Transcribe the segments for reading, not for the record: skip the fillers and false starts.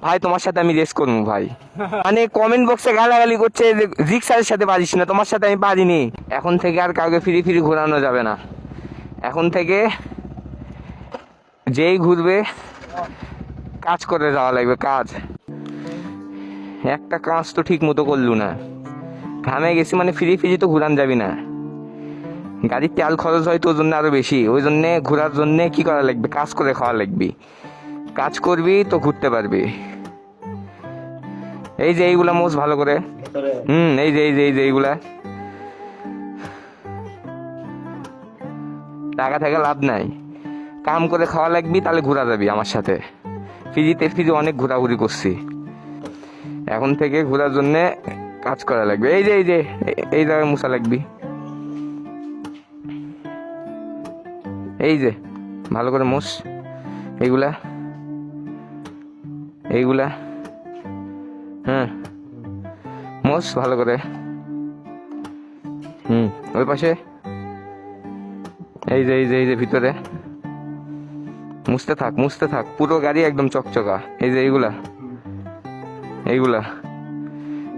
ভাই তোমার সাথে আমি রেস করবো ভাই। মানে কমেন্ট বক্সে গালাগালি করছে যে রিক্সার সাথে পারিস না, তোমার সাথে আমি পারিনি। এখন থেকে আর কাউকে ফিরি ফিরি ঘোরানো যাবে না। এখন থেকে যেই ঘুরবে কাজ করে যাওয়া লাগবে, কাজ। একটা কাজ তো ঠিক মতো করলু না, ঘামে গেছি মানে ফিরি ফিরি তো ঘুরান যাবি না। গাড়ির তেল খরচ হয় তোর জন্য আরো বেশি, ওই জন্যে ঘোরার জন্যে কি করা লাগবে, কাজ করে খাওয়া লাগবে। কাজ করবি তো ঘুরতে পারবি। এই যে এইগুলা মোজ ভালো করে, এই যে এইগুলা টাকা থেকে লাভ নাই, কাম করে খাওয়া লাগবি, তাহলে ঘোরা যাবি আমার সাথে। ফ্রিতে অনেক ঘোরাঘুরি করছি, এখন থেকে ঘোরার জন্য কাজ করা লাগবে। এই জায়গায় মুছা লাগবি, এই যে ভালো করে মুছ এইগুলা, হ্যাঁ মুছ ভালো করে। ওই পাশে এই যে ভিতরে মুছতে থাক পুরো গাড়ি একদম চকচকা। এই যে এইগুলা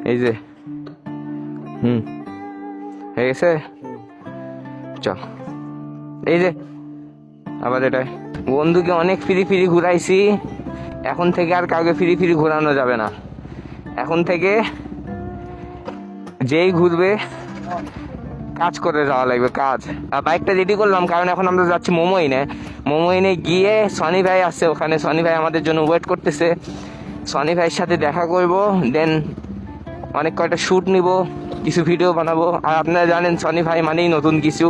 এই যে হয়ে গেছে। চ এই যে আবার এটাই বন্ধুকে অনেক ফিরি ঘুরাইছি, এখন থেকে আর কাউকে ফিরি ঘোরানো যাবে না। এখন থেকে যেই ঘুরবে কাজ করে যাওয়া লাগবে, কাজ। আর বাইকটা রেডি করলাম কারণ এখন আমরা যাচ্ছি মোমোইনে গিয়ে সনি ভাই আসছে, ওখানে সনি ভাই আমাদের জন্য ওয়েট করতেছে। সনি ভাইয়ের সাথে দেখা করব, দেন অনেক কয়টা শ্যুট নিব, কিছু ভিডিও বানাবো। আর আপনারা জানেন সনি ভাই মানেই নতুন কিছু,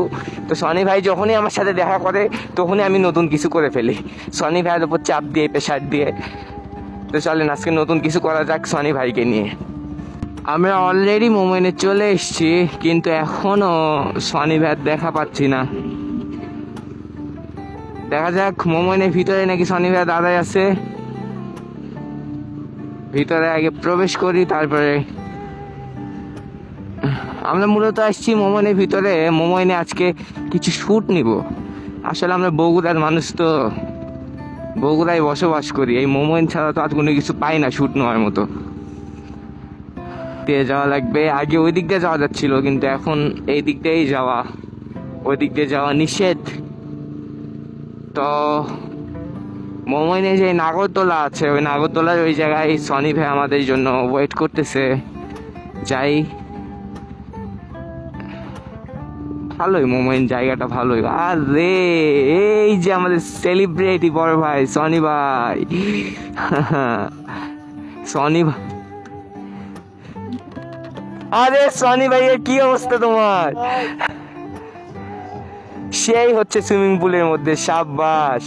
তো সনি ভাই যখনই আমার সাথে দেখা করে তখনই আমি নতুন কিছু করে ফেলি, সনি ভাইয়ের উপর চাপ দিয়ে, প্রেশার দিয়ে। তো চলেন আজকে নতুন কিছু করা যাক সনি ভাইকে নিয়ে। আমরা অলরেডি মোমেনে চলে এসেছি, কিন্তু এখনো সনি ভাইয়ের দেখা পাচ্ছি না। দেখা যাক, মোমেনের ভিতরে নাকি সনি ভাই দাদাই আছে। ভিতরে আগে প্রবেশ করি, তারপরে আমরা মূলত আসছি মোমনের ভিতরে। মোমনে আজকে কিছু শ্যুট নিব। আসলে আমরা বগুড়ার মানুষ, তো বগুড়ায় বসবাস করি, এই মোমন ছাড়া তো আর কোনো কিছু পাই না শ্যুট নেওয়ার মতো। দিয়ে যাওয়া লাগবে, আগে ওই দিক দিয়ে যাওয়া যাচ্ছিল, কিন্তু এখন এই দিক দিয়েই যাওয়া, ওই দিক দিয়ে যাওয়া নিষেধ। তো মোমনে যে নাগরদোলা আছে, ওই নাগরদোলার ওই জায়গায় সনি ভাই আমাদের জন্য ওয়েট করতেছে। যাই, ভালোই মোমেন জায়গাটা ভালোই। আর রে এই যে আমাদের সেলিব্রিটি বড় ভাই সনি ভাই, সনি ভাই, আরে সনি ভাইয়ের কি অবস্থা তোমার? সেই হচ্ছে সুইমিং পুলের মধ্যে, সাব্বাস।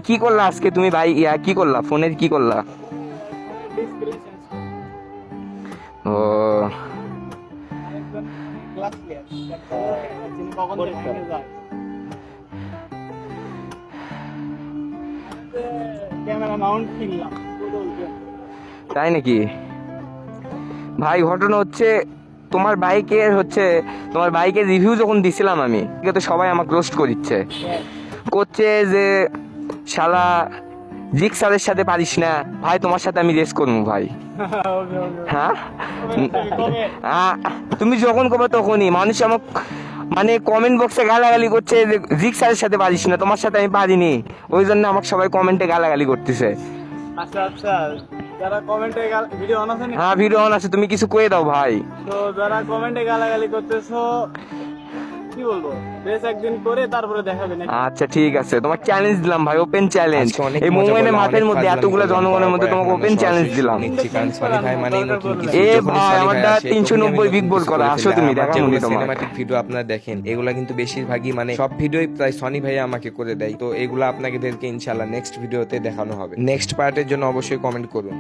কি করলা আজকে তুমি ভাই? কি করলা ফোনের, কি করলা? ও তাই নাকি ভাই? ঘটনা হচ্ছে তোমার বাইকের রিভিউ যখন দিছিলাম আমি, তো সবাই আমাকে রোস্ট করছে যে শালা জিক্সারের সাথে পারিস না, ভাই তোমার সাথে আমি রেস করবো ভাই। হ্যাঁ তুমি যখন করবে তখনই মানুষ আমাকে মানে কমেন্ট বক্সে গালাগালি করছে যে জিক্সারের সাথে পারিস না, তোমার সাথে আমি পারিনি। ওই জন্য আমাকে সবাই কমেন্টে গালাগালি করতেছে। আচ্ছা, যারা কমেন্টে ভিডিও অন আছে, হ্যাঁ ভিডিও অন আছে, তুমি কিছু কয়ে দাও ভাই। তো যারা কমেন্টে গালাগালি করতেছো, কি বলবো, বেশ একদিন করে তারপরে দেখাবে না। আচ্ছা ঠিক আছে, তোমার চ্যালেঞ্জ দিলাম ভাই, ওপেন চ্যালেঞ্জ। এই মোমেনের মাঠের মধ্যে এতগুলো জনগণের মধ্যে তোমাকে ওপেন চ্যালেঞ্জ দিলাম। এ ভাই আমারটা 390 বিগ বোল করা, আসো তুমি দেখা মুভি তোমার সিনেম্যাটিক ভিডিও আপনারা দেখেন, এগুলা কিন্তু বেশিরভাগই মানে সব ভিডিওই প্রায় সনি ভাই আমাকে করে দেয়। তো এগুলা আপনাদেরকে ইনশাআল্লাহ নেক্সট ভিডিওতে দেখানো হবে। নেক্সট পার্টের জন্য অবশ্যই কমেন্ট করুন।